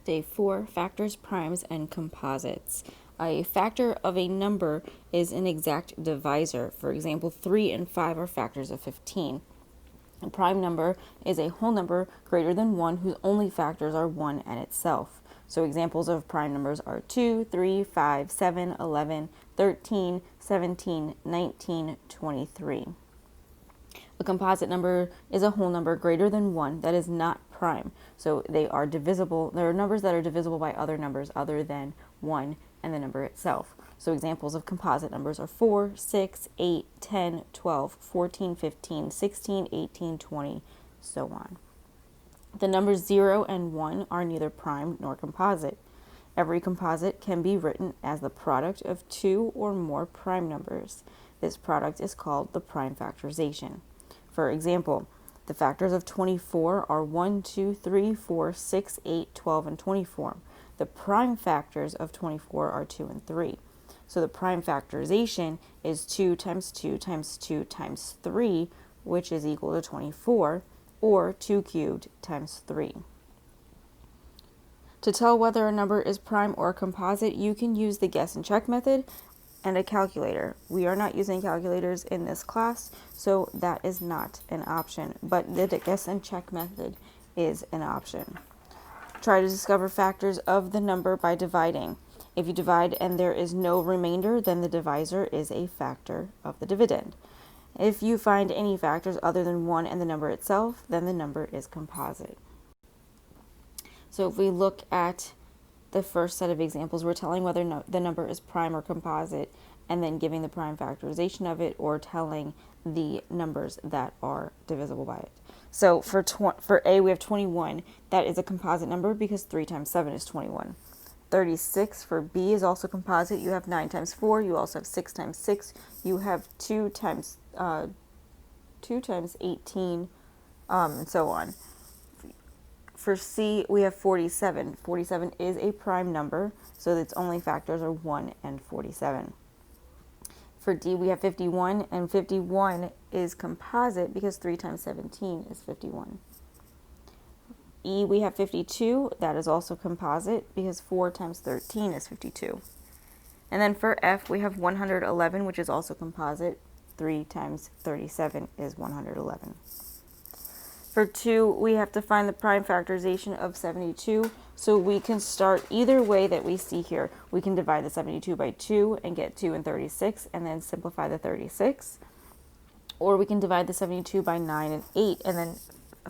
Day 4, Factors, Primes, and Composites. A factor of a number is an exact divisor. For example, 3 and 5 are factors of 15. A prime number is a whole number greater than 1 whose only factors are 1 and itself. So examples of prime numbers are 2, 3, 5, 7, 11, 13, 17, 19, 23. A composite number is a whole number greater than 1 that is not prime. So they are divisible. There are numbers that are divisible by other numbers other than 1 and the number itself. So examples of composite numbers are 4, 6, 8, 10, 12, 14, 15, 16, 18, 20, so on. The numbers 0 and 1 are neither prime nor composite. Every composite can be written as the product of two or more prime numbers. This product is called the prime factorization. For example, the factors of 24 are 1, 2, 3, 4, 6, 8, 12, and 24. The prime factors of 24 are 2 and 3. So the prime factorization is 2 times 2 times 2 times 3, which is equal to 24, or 2 cubed times 3. To tell whether a number is prime or composite, you can use the guess and check method and a calculator. We are not using calculators in this class, so that is not an option, but the guess and check method is an option. Try to discover factors of the number by dividing. If you divide and there is no remainder, then the divisor is a factor of the dividend. If you find any factors other than 1 and the number itself, then the number is composite. So if we look at the first set of examples, we're telling whether the number is prime or composite, and then giving the prime factorization of it, or telling the numbers that are divisible by it. So for A, we have 21. That is a composite number because 3 times 7 is 21. 36 for B is also composite. You have 9 times 4. You also have 6 times 6. You have 2 times 18, and so on. For C, we have 47. 47 is a prime number, so its only factors are 1 and 47. For D, we have 51, and 51 is composite because 3 times 17 is 51. E, we have 52. That is also composite because 4 times 13 is 52. And then for F, we have 111, which is also composite. 3 times 37 is 111. For 2, we have to find the prime factorization of 72. So we can start either way that we see here. We can divide the 72 by 2 and get 2 and 36 and then simplify the 36. Or we can divide the 72 by 9 and 8 and then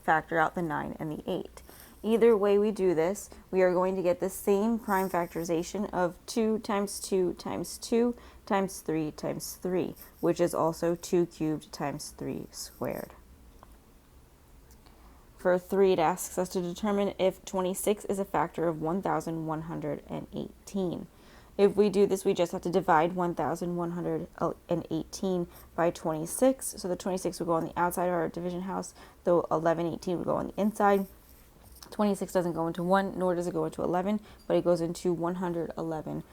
factor out the 9 and the 8. Either way we do this, we are going to get the same prime factorization of 2 times 2 times 2 times 3 times 3, which is also 2 cubed times 3 squared. For 3, it asks us to determine if 26 is a factor of 1,118. If we do this, we just have to divide 1,118 by 26. So the 26 will go on the outside of our division house, though 1118 would go on the inside. 26 doesn't go into 1, nor does it go into 11, but it goes into 111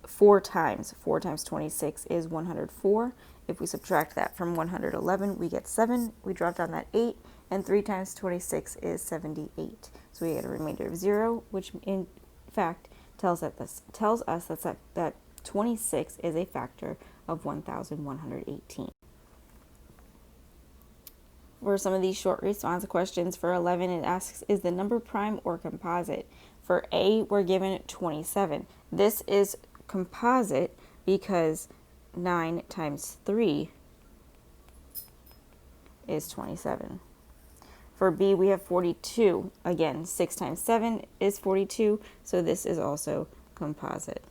4 times. 4 times 26 is 104. If we subtract that from 111, we get 7. We drop down that 8. And 3 times 26 is 78. So we get a remainder of 0, which in fact tells us that 26 is a factor of 1,118. For some of these short response questions, for 11, it asks, is the number prime or composite? For A, we're given 27. This is composite because 9 times 3 is 27. For B, we have 42. Again, 6 times 7 is 42, so this is also composite.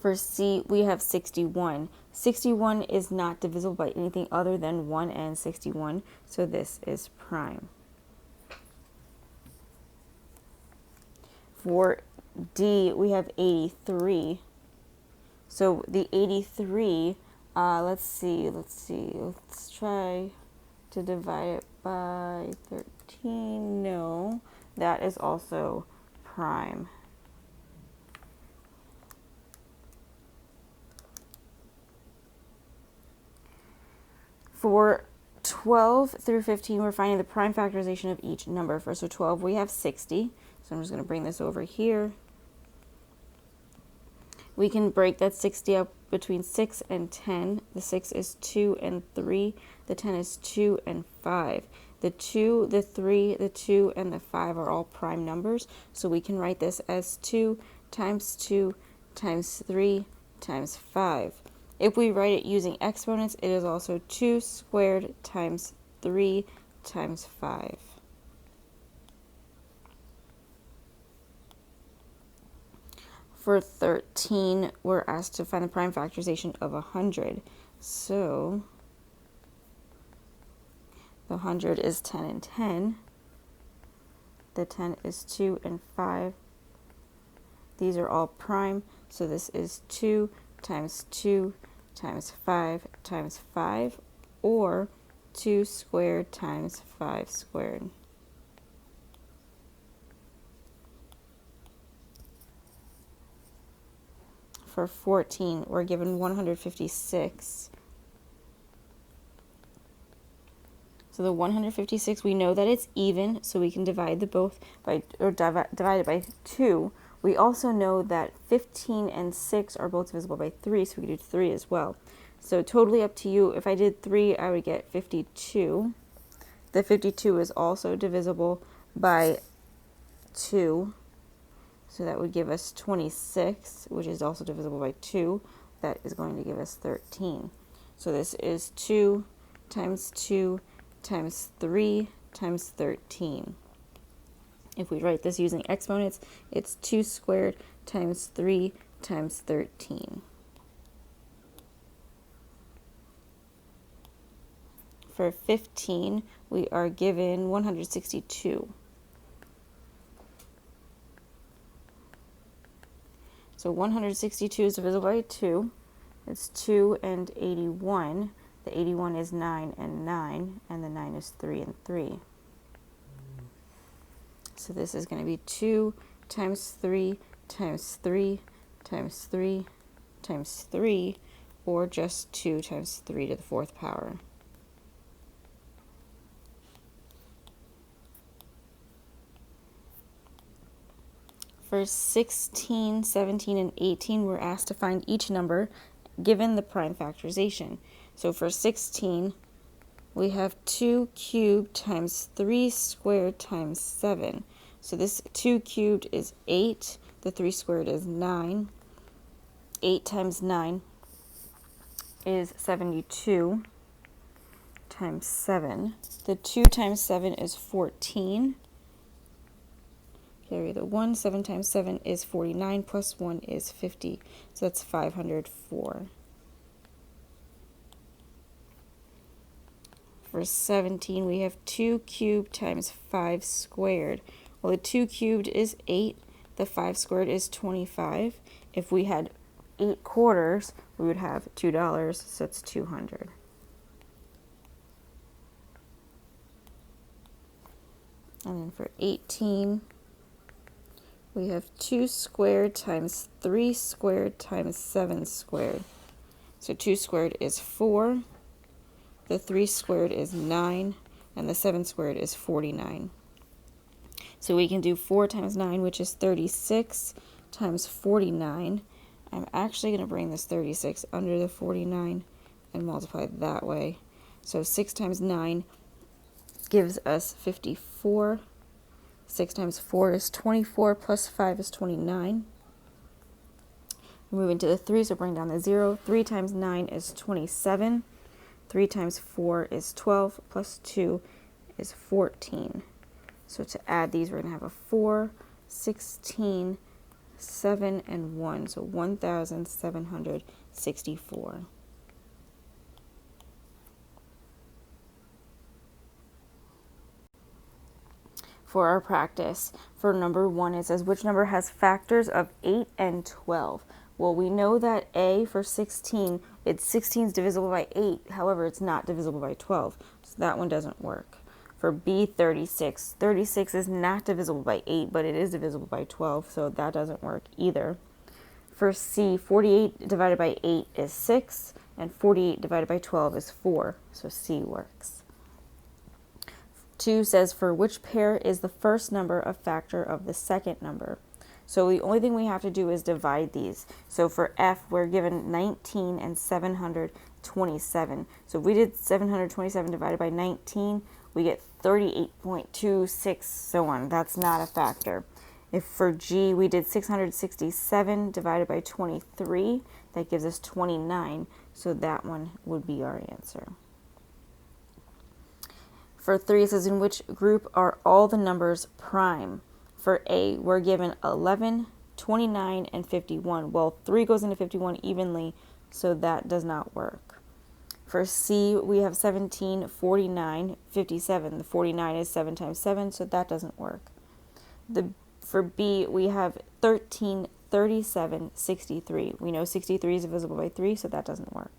For C, we have 61. 61 is not divisible by anything other than 1 and 61, so this is prime. For D, we have 83. So the 83, let's try to divide it by 13. No, that is also prime. For 12 through 15, we're finding the prime factorization of each number. For so 12, we have 60. So I'm just going to bring this over here. We can break that 60 up between 6 and 10. The 6 is 2 and 3. The 10 is 2 and 5. The 2, the 3, the 2, and the 5 are all prime numbers. So we can write this as 2 times 2 times 3 times 5. If we write it using exponents, it is also 2 squared times 3 times 5. For 13, we're asked to find the prime factorization of 100. So the 100 is 10 and 10. The 10 is 2 and 5. These are all prime. So this is 2 times 2 times 5 times 5, or 2 squared times 5 squared. For 14, we're given 156. So the 156, we know that it's even, so we can divide the both by, or divide it by 2. We also know that 15 and 6 are both divisible by 3, so we can do 3 as well. So totally up to you. If I did 3, I would get 52. The 52 is also divisible by 2. So that would give us 26, which is also divisible by 2. That is going to give us 13. So this is 2 times 2 times 3 times 13. If we write this using exponents, it's 2 squared times 3 times 13. For 15, we are given 162. So 162 is divisible by 2. It's 2 and 81. The 81 is 9 and 9, and the 9 is 3 and 3. So this is going to be 2 times 3 times 3 times 3 times 3, or just 2 times 3 to the 4th power. For 16, 17, and 18, we're asked to find each number given the prime factorization. So for 16, we have 2 cubed times 3 squared times 7. So this 2 cubed is 8. The 3 squared is 9. 8 times 9 is 72 times 7. The 2 times 7 is 14. Carry the 1. 7 times 7 is 49, plus 1 is 50. So that's 504. For 17, we have 2 cubed times 5 squared. Well, the 2 cubed is 8. The 5 squared is 25. If we had 8 quarters, we would have $2, so it's 200. And then for 18, we have 2 squared times 3 squared times 7 squared. So 2 squared is 4. The 3 squared is 9, and the 7 squared is 49. So we can do 4 times 9, which is 36, times 49. I'm actually going to bring this 36 under the 49 and multiply it that way. So 6 times 9 gives us 54. 6 times 4 is 24, plus 5 is 29. We're moving to the 3, so bring down the 0. 3 times 9 is 27. 3 times 4 is 12, plus 2 is 14. So to add these, we're going to have a 4, 16, 7, and 1. So 1,764. For our practice, for number 1, it says, which number has factors of 8 and 12? Well, we know that A for 16, 16 is divisible by 8. However, it's not divisible by 12. So that one doesn't work. For B, 36. 36 is not divisible by 8, but it is divisible by 12. So that doesn't work either. For C, 48 divided by 8 is 6. And 48 divided by 12 is 4. So C works. 2 says, for which pair is the first number a factor of the second number? So the only thing we have to do is divide these. So for F, we're given 19 and 727. So if we did 727 divided by 19, we get 38.26, so on. That's not a factor. If for G, we did 667 divided by 23, that gives us 29. So that one would be our answer. For 3, it says, in which group are all the numbers prime? For A, we're given 11, 29, and 51. Well, 3 goes into 51 evenly, so that does not work. For C, we have 17, 49, 57. The 49 is 7 times 7, so that doesn't work. For B, we have 13, 37, 63. We know 63 is divisible by 3, so that doesn't work.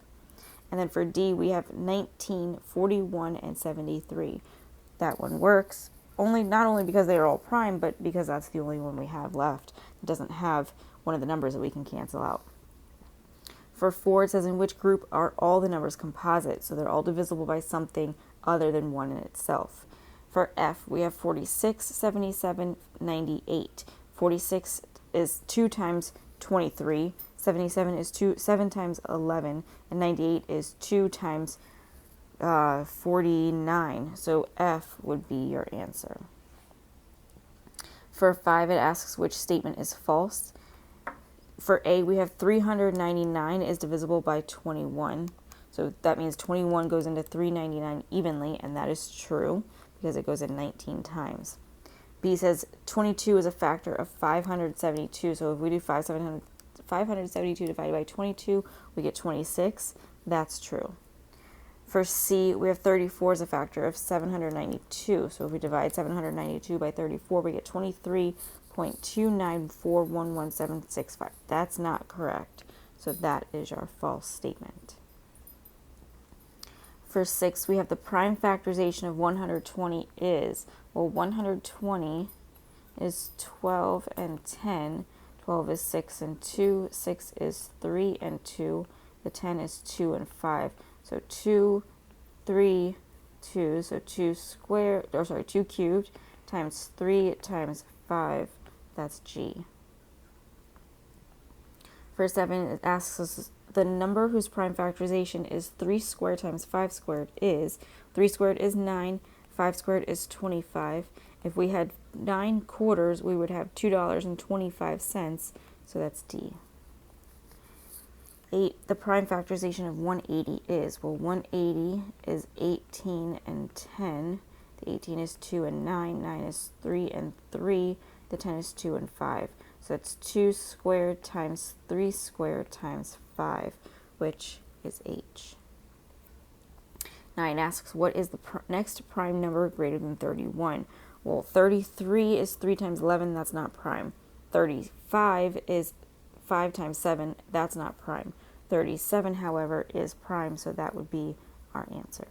And then for D, we have 19, 41, and 73. That one works. Not only because they are all prime, but because that's the only one we have left. It doesn't have one of the numbers that we can cancel out. For 4, it says, in which group are all the numbers composite? So they're all divisible by something other than 1 in itself. For F, we have 46, 77, 98. 46 is 2 times 23. 77 is 7 times 11. And 98 is 2 times 49. So F would be your answer. For 5, it asks which statement is false. For A, we have 399 is divisible by 21. So that means 21 goes into 399 evenly, and that is true because it goes in 19 times. B says 22 is a factor of 572. So if we do 572 divided by 22, we get 26. That's true. For C, we have 34 as a factor of 792. So if we divide 792 by 34, we get 23.2941175. That's not correct. So that is our false statement. For 6, we have the prime factorization of 120 is, well, 120 is 12 and 10. 12 is 6 and 2. 6 is 3 and 2. The 10 is 2 and 5. So 2, 3, 2. So 2 cubed times 3 times 5. That's G. For 7, it asks us the number whose prime factorization is 3 squared times 5 squared is. 3 squared is 9. 5 squared is 25. If we had 9 quarters, we would have $2.25. So that's D. 8, the prime factorization of 180 is, well, 180 is 18 and 10. The 18 is 2 and 9. 9 is 3 and 3. The 10 is 2 and 5. So it's 2 squared times 3 squared times 5, which is H. 9 asks, what is the next prime number greater than 31? Well, 33 is 3 times 11. That's not prime. 35 is 5 times 7. That's not prime. 37, however, is prime, so that would be our answer.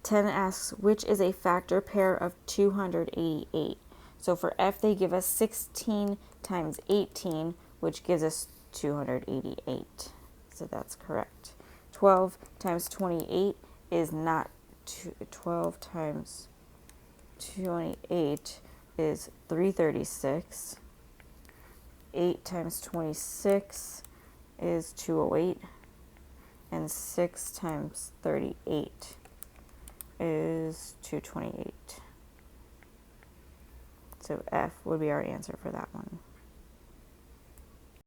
10 asks, which is a factor pair of 288? So for F, they give us 16 times 18, which gives us 288. So that's correct. 12 times 28 is not 12 times 28 is 336. 8 times 26 is 208. And 6 times 38 is 228. So F would be our answer for that one.